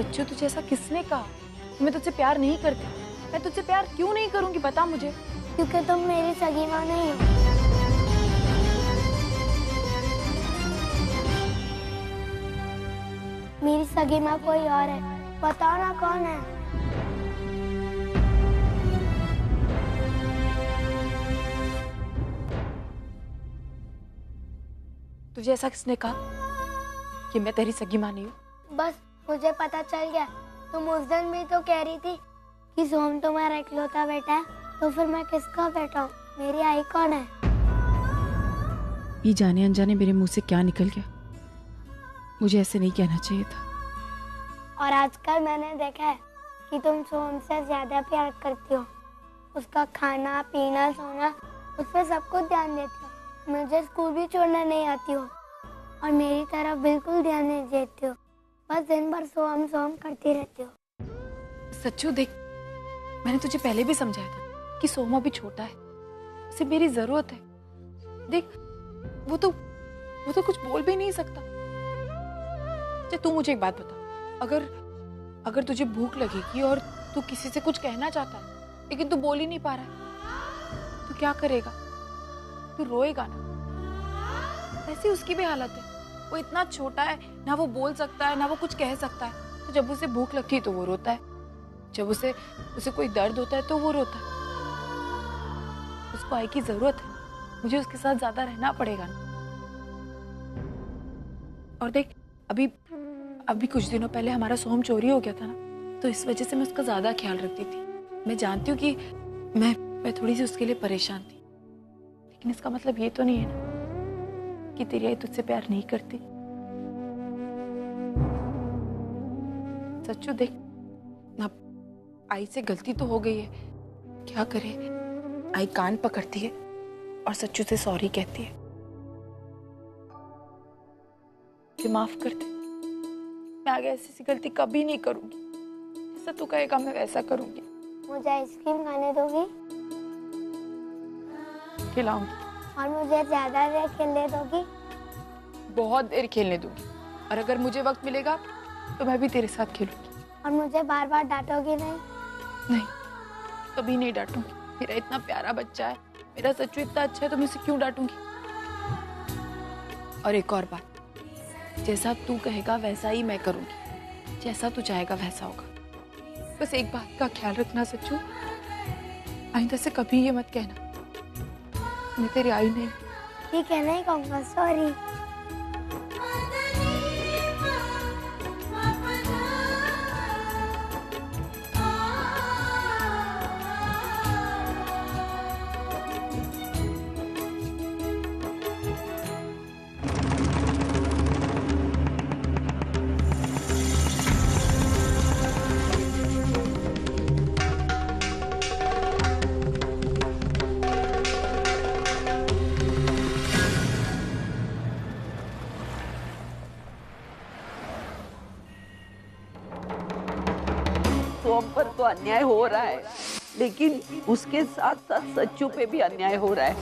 सच्चू तुझे ऐसा किसने कहा? मैं तुझसे प्यार नहीं करती। मैं तुझसे प्यार क्यों नहीं करूंगी बता मुझे। क्योंकि तुम मेरी सगी माँ नहीं हो। मेरी सगी माँ कोई और है, बताओ ना कौन है। तुझे ऐसा किसने कहा कि मैं तेरी सगी माँ नहीं हूँ? बस मुझे पता चल गया। तुम उस दिन भी तो कह रही थी कि सोम तुम्हारा इकलौता बेटा है, तो फिर मैं किसका बेटा हूँ? मेरी आई कौन है? ये जाने अनजाने मेरे मुंह से क्या निकल गया। मुझे ऐसे नहीं कहना चाहिए था। और आजकल मैंने देखा है कि तुम सोम से ज्यादा प्यार करती हो। उसका खाना पीना सोना उस पर सब कुछ ध्यान देती हो। मुझे स्कूल भी छोड़ना नहीं आती हो और मेरी तरफ बिल्कुल ध्यान नहीं देती हो। बस दिन भर सोम सोम करती रहती हो। सच्चू देख, मैंने तुझे पहले भी समझाया था कि सोमा भी छोटा है, उसे मेरी जरूरत है। देख वो तो कुछ बोल भी नहीं सकता। तू मुझे एक बात बता, अगर तुझे भूख लगेगी और तू किसी से कुछ कहना चाहता है लेकिन तू बोल ही नहीं पा रहा है, तू क्या करेगा? तू रोएगा ना। वैसे उसकी भी हालत है, वो इतना छोटा है, ना वो बोल सकता है ना वो कुछ कह सकता है। तो जब उसे भूख लगती है तो वो रोता है, जब उसे कोई दर्द होता है तो वो रोता है। उसको आई की जरूरत है, मुझे उसके साथ ज्यादा रहना पड़ेगा ना। और देख अभी कुछ दिनों पहले हमारा सोम चोरी हो गया था ना, तो इस वजह से मैं उसका ज्यादा ख्याल रखती थी। मैं जानती हूँ कि मैं थोड़ी सी उसके लिए परेशान थी, लेकिन इसका मतलब ये तो नहीं है ना कि तेरी आई तुझसे प्यार नहीं करती। सच्चू देख, अब आई से गलती तो हो गई है, क्या करे। आई कान पकड़ती है और सच्चू से सॉरी कहती है कि माफ कर दे, मैं आगे ऐसी गलती कभी नहीं करूंगी। जैसा तू कहेगा मैं वैसा करूंगी। मुझे आइसक्रीम खाने दोगी? खिलाऊंगी। और मुझे ज्यादा देर खेलने दोगी? बहुत देर खेलने दूंगी, और अगर मुझे वक्त मिलेगा तो मैं भी तेरे साथ खेलूंगी। और मुझे बार बार डांटोगी नहीं? नहीं, कभी नहीं डांटूंगी। मेरा इतना प्यारा बच्चा है, मेरा सच्चू इतना अच्छा है, तो मैं उसे क्यों डांटूंगी? और एक और बात, जैसा तू कहेगा वैसा ही मैं करूंगी, जैसा तू चाहेगा वैसा होगा। बस एक बात का ख्याल रखना सच्चू, आइंदा से कभी ये मत कहना मैं तेरी आई नहीं। ठीक है, नहीं कहूँगा, सॉरी। सोम पर तो अन्याय हो रहा है, लेकिन उसके साथ साथ सच्चू पे भी अन्याय हो रहा है।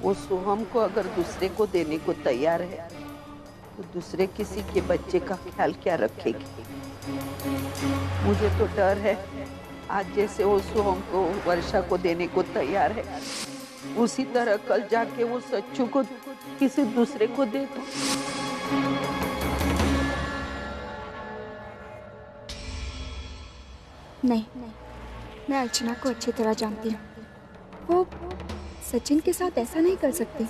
वो सोहम को अगर दूसरे को देने को तैयार है तो दूसरे किसी के बच्चे का ख्याल क्या रखेगी? मुझे तो डर है, आज जैसे वो सोहम को वर्षा को देने को तैयार है, उसी तरह कल जाके वो सच्चू को किसी दूसरे को दे दो। नहीं, मैं अर्चना को अच्छी तरह जानती हूँ। वो सचिन के साथ ऐसा नहीं कर सकती।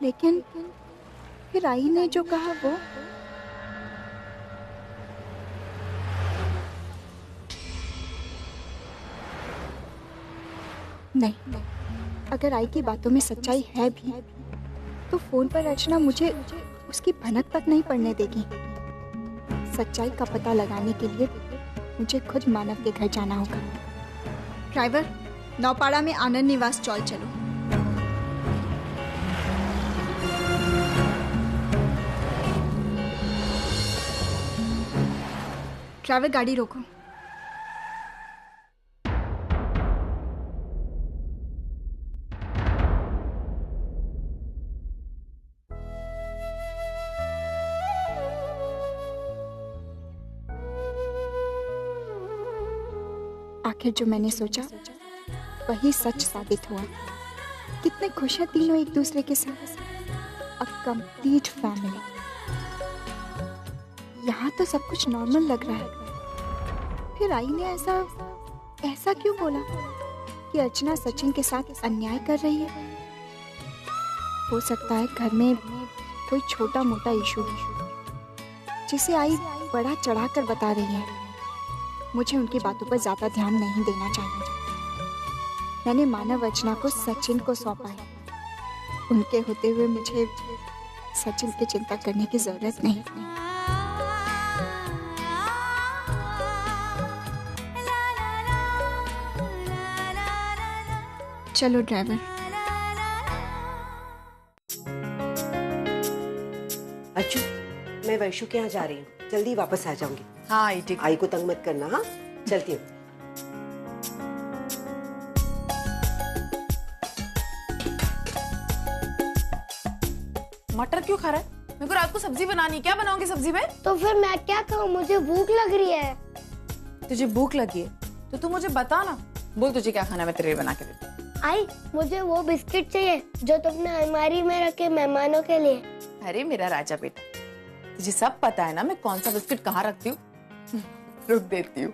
लेकिन फिर आई ने जो कहा वो नहीं, अगर आई की बातों में सच्चाई है भी तो फोन पर अर्चना मुझे उसकी भनक तक नहीं पड़ने देगी। सच्चाई का पता लगाने के लिए मुझे खुद मानव के घर जाना होगा। ड्राइवर, नौपाड़ा में आनंद निवास चौल चलो। ड्राइवर, गाड़ी रोको। आखिर जो मैंने सोचा वही सच साबित हुआ। कितने खुश हैं तीनों एक दूसरे के साथ, अ कंप्लीट फैमिली। यहाँ तो सब कुछ नॉर्मल लग रहा है, फिर आई ने ऐसा क्यों बोला कि अर्चना सचिन के साथ अन्याय कर रही है? हो सकता है घर में कोई छोटा मोटा इशू है जिसे आई बड़ा चढ़ाकर बता रही है। मुझे उनकी बातों पर ज्यादा ध्यान नहीं देना चाहिए। मैंने मानव अर्चना को सचिन को सौंपा है। उनके होते हुए मुझे सचिन की चिंता करने की जरूरत नहीं। चलो ड्राइवर। अच्छू, मैं वैशु के यहाँ जा रही हूँ, जल्दी वापस आ जाऊंगी। हाँ आई ठीक। आई को तंग मत करना। हाँ, चलती हूँ। मटर क्यों खा रहा है? मेरे को रात को सब्जी बनानी, क्या बनाओगे सब्जी में? तो फिर मैं क्या कहूँ, मुझे भूख लग रही है। तुझे भूख लगी है तो तू मुझे बता ना, बोल तुझे क्या खाना, मैं तेरे लिए बना के देती हूँ। आई, मुझे वो बिस्किट चाहिए जो तुमने अलमारी में रखे मेहमानों के लिए। अरे मेरा राजा बेटा, तुझे सब पता है ना मैं कौन सा बिस्किट कहाँ रखती हूँ। रुक देती हूँ।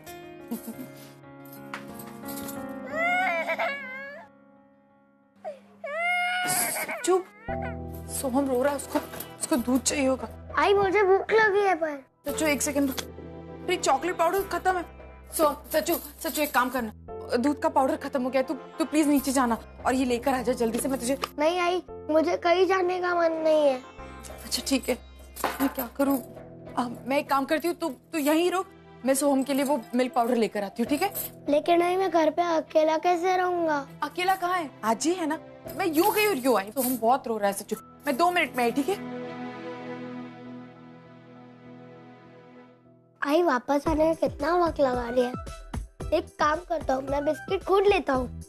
चुप, सोहम रो रहा है, उसको दूध चाहिए होगा। आई, मुझे भूख लगी है पर। सच्चू एक सेकंड, मेरी चॉकलेट पाउडर खत्म है। सच्चू एक काम करना, दूध का पाउडर खत्म हो गया, तू प्लीज नीचे जाना और ये लेकर आ जा जल्दी से। मैं तुझे नहीं आई, मुझे कहीं जाने का मन नहीं है। अच्छा ठीक है, मैं क्या करूँ? मैं एक काम करती हूँ, तू यहीं रुक, मैं सोहम के लिए वो मिल्क पाउडर लेकर आती हूँ, ठीक है? लेकिन नहीं, मैं घर पे अकेला कैसे रहूंगा? अकेला कहाँ है, आज ही है ना। मैं यूं गई और यूं आई, तो हम बहुत रो रहा है सच्चू। मैं 2 मिनट में आई, ठीक है? आई, वापस आने में कितना वक्त लगा रही है। एक काम करता हूँ, मैं बिस्किट खुद लेता हूँ।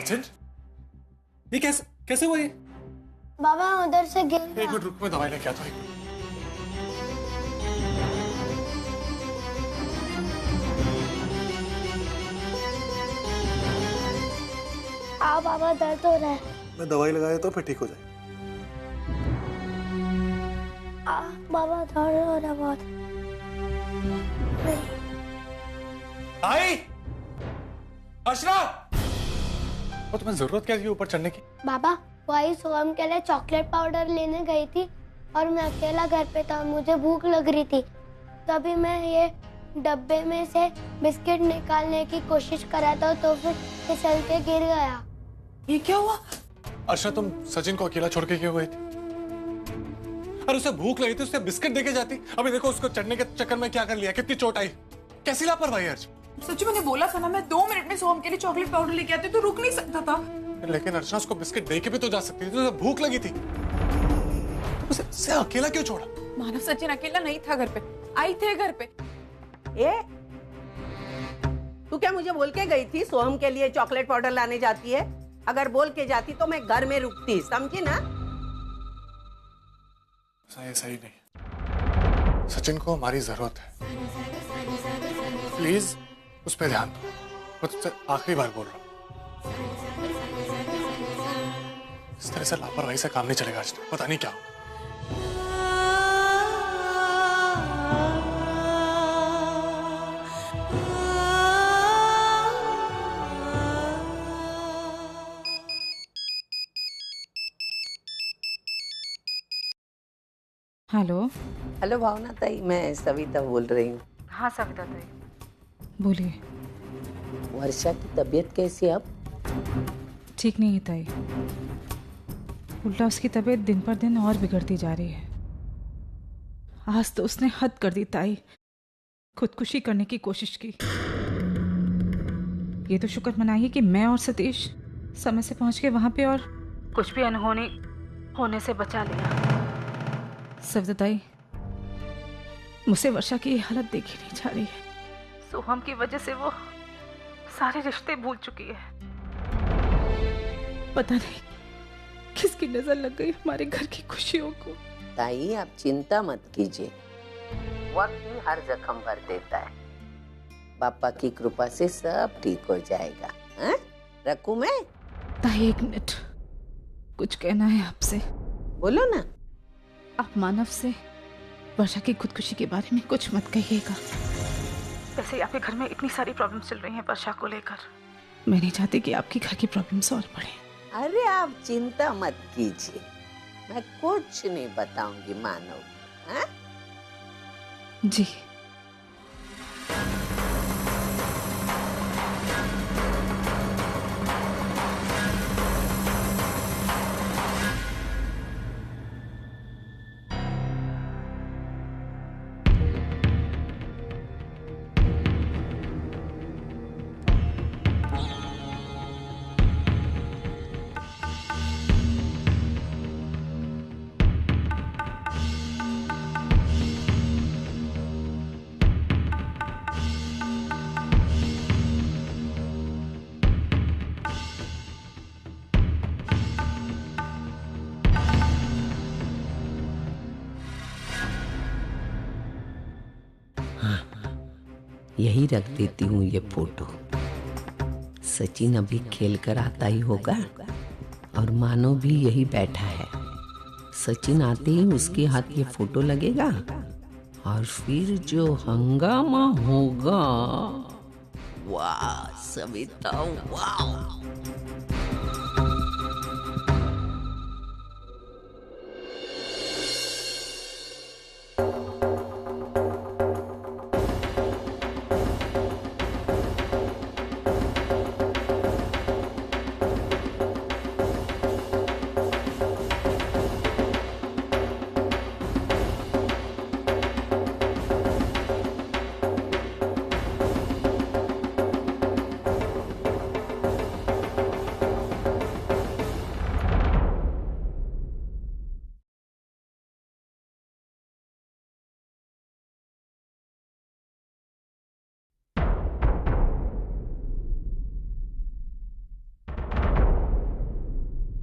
सचिन, ये कैसे हुआ ये? बाबा उधर से गिर गया। एक मिनट रुक, मैं दवाई लेके आता हूँ। बाबा दर्द हो रहा है। मैं दवाई लगा देता हूँ, फिर ठीक हो जाए। बाबा दर्द हो रहा है बहुत। आई, अर्चना, और तुम्हें जरूरत क्या थी ऊपर चढ़ने की? बाबा, वही सोहम के लिए चॉकलेट पाउडर लेने गई थी और मैं अकेला घर पे था, मुझे भूख लग रही थी, तभी मैं ये डब्बे में से बिस्किट निकालने की कोशिश कर रहा था, तो फिर फिसल के गिर गया। ये क्या हुआ? अर्चना, तुम सचिन को अकेला छोड़ के क्यों गई थी? अरे उसे भूख लगी थी, उसे बिस्किट देके जाती। अभी देखो उसको चढ़ने के चक्कर में क्या कर लिया, कितनी चोट आई। कैसी लापरवाही अर्च। सच्चू मैंने बोला था ना, मैं 2 मिनट में सोहम के लिए चॉकलेट पाउडर लेके आती, तो रुक नहीं सकता था। लेकिन अर्चना, उसको बिस्किट देके भी तो जा सकती थी, तो उसे भूख लगी थी। उसे अकेला क्यों छोड़ा? मानव, सचिन अकेला नहीं था घर पे, आई थे घर पे। तू क्या मुझे बोल के गई थी सोहम के लिए चॉकलेट पाउडर लाने जाती है? अगर बोल के जाती तो मैं घर में रुकती, समझी ना? सही नहीं। सचिन को हमारी जरूरत है, प्लीज उस पर ध्यान दो। मैं तुझसे आखिरी बार बोल रहा हूँ, इस तरह से लापरवाही से काम नहीं चलेगा। आज पता नहीं क्या होगा। हेलो। हेलो भावना ताई, मैं सविता बोल रही हूँ। हाँ सविता ताई बोलिए। वर्षा की तबीयत कैसी है अब? ठीक नहीं है ताई, उल्टा उसकी तबीयत दिन पर दिन और बिगड़ती जा रही है। आज तो उसने हद कर दी ताई, खुदकुशी करने की कोशिश की। ये तो शुक्र मनाइए कि मैं और सतीश समय से पहुंच के वहां पे और कुछ भी अनहोनी होने से बचा लिया। सविताई, मुझसे वर्षा की ये हालत देखी नहीं जा रही है। सोहम की वजह से वो सारे रिश्ते भूल चुकी है। पता नहीं किसकी नजर लग गई हमारे घर की खुशियों को। ताई, आप चिंता मत कीजिए, वक्त ही हर जख्म भर देता है। पापा की कृपा से सब ठीक हो जाएगा। हाँ? रखूं मैं? ताई, एक मिनट, कुछ कहना है आपसे। बोलो ना। आप मानव से वर्षा की खुदकुशी के बारे में कुछ मत कहिएगा। वैसे ही आपके घर में इतनी सारी प्रॉब्लम्स चल रही हैं वर्षा को लेकर, मैं नहीं चाहती कि आपके घर की प्रॉब्लम्स और बढ़े। अरे आप चिंता मत कीजिए, मैं कुछ नहीं बताऊंगी मानव। हाँ? जी। यही रख देती हूँ ये फोटो। सचिन अभी खेल कर आता ही होगा और मानो भी यही बैठा है। सचिन आते ही उसके हाथ ये फोटो लगेगा और फिर जो हंगामा होगा, वाह सविता, वाह।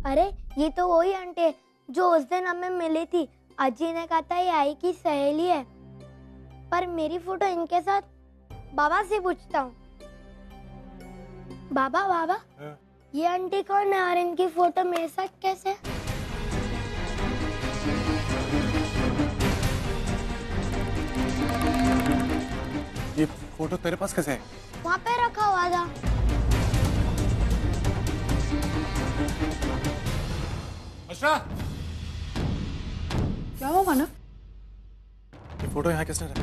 अरे ये तो वही आंटी है जो उस दिन हमें मिली थी। अजी ने कहा था ये आई की सहेली है, पर मेरी फोटो इनके साथ। बाबा से पूछता हूँ। बाबा बाबा, ये आंटी कौन है और इनकी फोटो मेरे साथ कैसे है? ये फोटो तेरे पास कैसे है? वहाँ पे रखा हुआ था। अशरा, क्या हुआ मानव? ये फोटो यहाँ किसने रखा?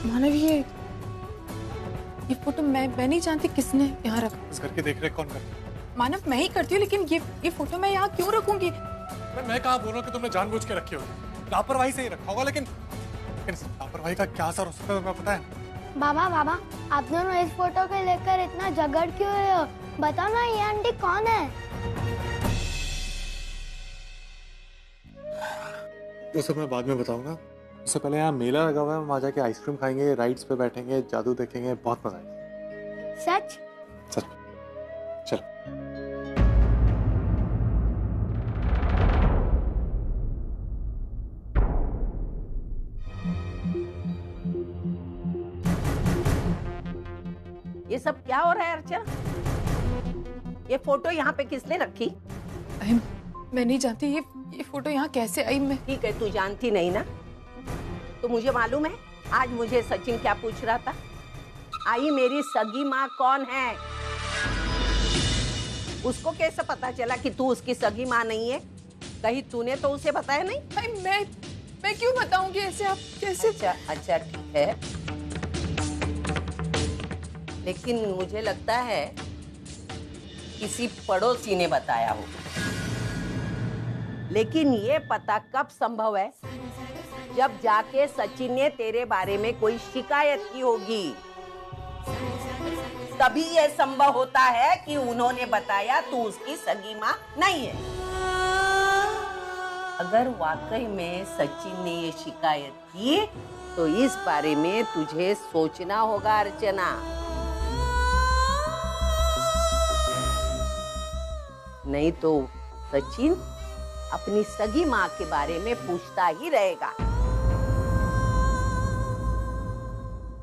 मानव, ये फोटो मैं नहीं जानती किसने यहाँ रखा। इस घर की देखरेख कौन करता है? मानव, मैं ही करती हूँ, लेकिन ये फोटो मैं यहाँ क्यों रखूंगी? मैं कहाँ बोल रहा हूँ कि तुमने जानबूझ के रखी होगी, लापरवाही से ही रखा होगा। लेकिन इस लापरवाही का क्या असर हो सकता है तुम्हें पता है? बाबा बाबा, आप दोनों इस फोटो को लेकर इतना झगड़ क्यों रहे हो? बताओ ना, ये आंटी कौन है? वो सब मैं बाद में बताऊंगा। उससे पहले यहाँ मेला लगा हुआ है, वहाँ जाके आइसक्रीम खाएंगे, राइड्स पे बैठेंगे, जादू देखेंगे, बहुत मजा आएगा। सच? सच। चल। ये सब क्या हो रहा है अर्चना? ये फोटो यहाँ पे किसने रखी? मैं नहीं जानती ये फोटो यहाँ कैसे आई। मैं ठीक है, तू जानती नहीं ना, तो मुझे मालूम है। आज मुझे सचिन क्या पूछ रहा था, आई मेरी सगी माँ कौन है? उसको कैसे पता चला कि तू उसकी सगी माँ नहीं है? कहीं तूने तो उसे बताया नहीं? मैं क्यों बताऊंगी ऐसे? आप कैसे? अच्छा ठीक है, लेकिन मुझे लगता है किसी पड़ोसी ने बताया होगा। लेकिन ये पता कब संभव है जब जाके सचिन ने तेरे बारे में कोई शिकायत की होगी, तभी यह संभव होता है कि उन्होंने बताया तू उसकी सगी माँ नहीं है। अगर वाकई में सचिन ने ये शिकायत की तो इस बारे में तुझे सोचना होगा अर्चना। नहीं तो सचिन अपनी सगी माँ के बारे में पूछता ही रहेगा।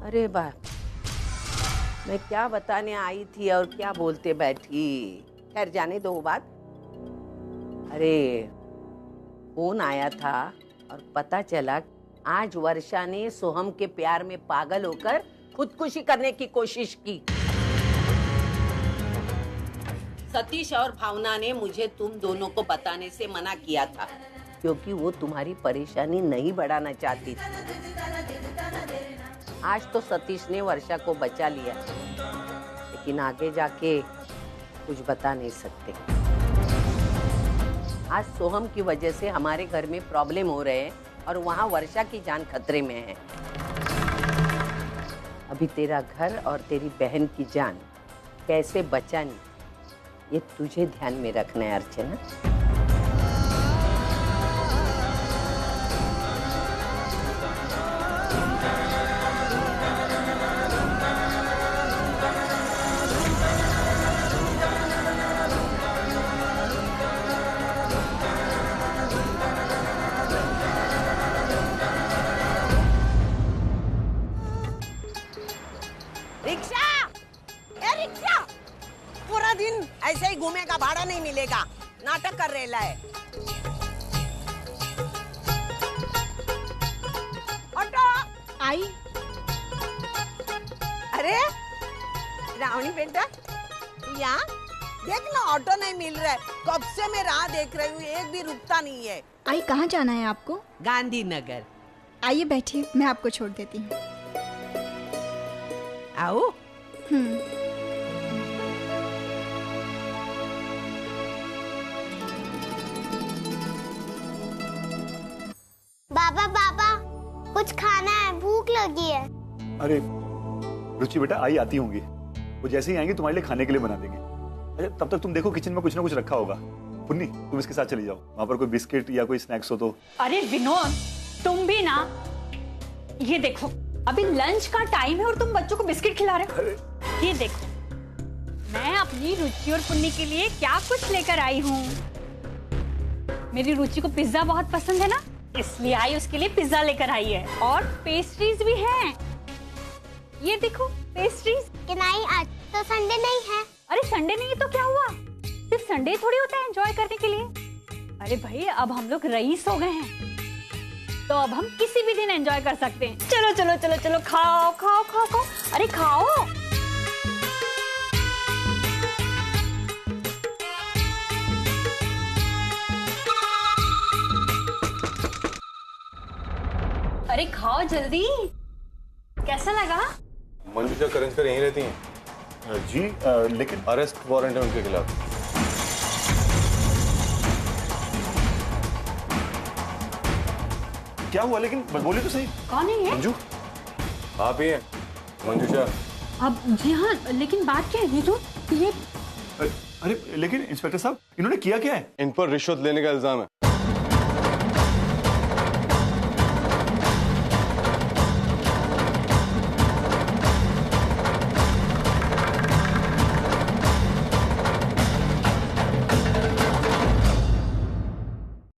अरे बाप, मैं क्या बताने आई थी और क्या बोलते बैठी। खैर जाने दो वो बात। अरे फोन आया था और पता चला आज वर्षा ने सोहम के प्यार में पागल होकर खुदकुशी करने की कोशिश की। सतीश और भावना ने मुझे तुम दोनों को बताने से मना किया था क्योंकि वो तुम्हारी परेशानी नहीं बढ़ाना चाहती थी। आज तो सतीश ने वर्षा को बचा लिया, लेकिन आगे जाके कुछ बता नहीं सकते। आज सोहम की वजह से हमारे घर में प्रॉब्लम हो रहे हैं और वहाँ वर्षा की जान खतरे में है। अभी तेरा घर और तेरी बहन की जान कैसे बचानी, ये तुझे ध्यान में रखना है अर्चना। रिक्शा, ए रिक्शा, पूरा दिन ऐसे ही घूमेगा, भाड़ा नहीं मिलेगा, नाटक कर रहे है। Auto I. अरे रावणी बेटा, यहाँ देख ना, ऑटो नहीं मिल रहा है। कब से मैं राह देख रही हूँ, एक भी रुकता नहीं है। आई कहाँ जाना है आपको? गांधीनगर। आइए बैठिए, मैं आपको छोड़ देती हूँ। आओ। बाबा बाबा, कुछ खाना है, भूख लगी है। अरे रुचि बेटा, आई आती होंगी, वो जैसे ही आएंगी तुम्हारे लिए खाने के लिए बना देंगे। अच्छा तब तक तुम देखो किचन में कुछ ना कुछ रखा होगा। पुन्नी तुम इसके साथ चली जाओ, वहां पर कोई बिस्किट या कोई स्नैक्स हो तो। अरे विनोद, तुम भी ना, ये देखो अभी लंच का टाइम है और तुम बच्चों को बिस्किट खिला रहे हो। ये देखो, मैं अपनी रुचि और पुन्नी के लिए क्या कुछ लेकर आई हूँ। मेरी रुचि को पिज्जा बहुत पसंद है ना, इसलिए आई उसके लिए पिज्जा लेकर आई है। और पेस्ट्रीज भी हैं। ये देखो पेस्ट्रीज। कि नहीं, आज तो संडे नहीं है। अरे संडे नहीं है तो क्या हुआ, सिर्फ संडे थोड़ी होता है एंजॉय करने के लिए। अरे भाई अब हम लोग रईस हो गए हैं, तो अब हम किसी भी दिन एंजॉय कर सकते हैं। चलो चलो चलो चलो, खाओ खाओ खाओ खाओ, अरे खाओ। अरे खाओ जल्दी। कैसा लगा? मंजूषा करंजकर यहीं रहती हैं? जी लेकिन अरेस्ट वारंट है उनके खिलाफ। क्या हुआ, लेकिन बोली तो सही। कौन है ये? मंजू। आप ही हैं मंजूषा? अब जी हाँ, लेकिन बात क्या है? ये अरे लेकिन इंस्पेक्टर साहब, इन्होंने किया क्या है? इन पर रिश्वत लेने का इल्जाम है।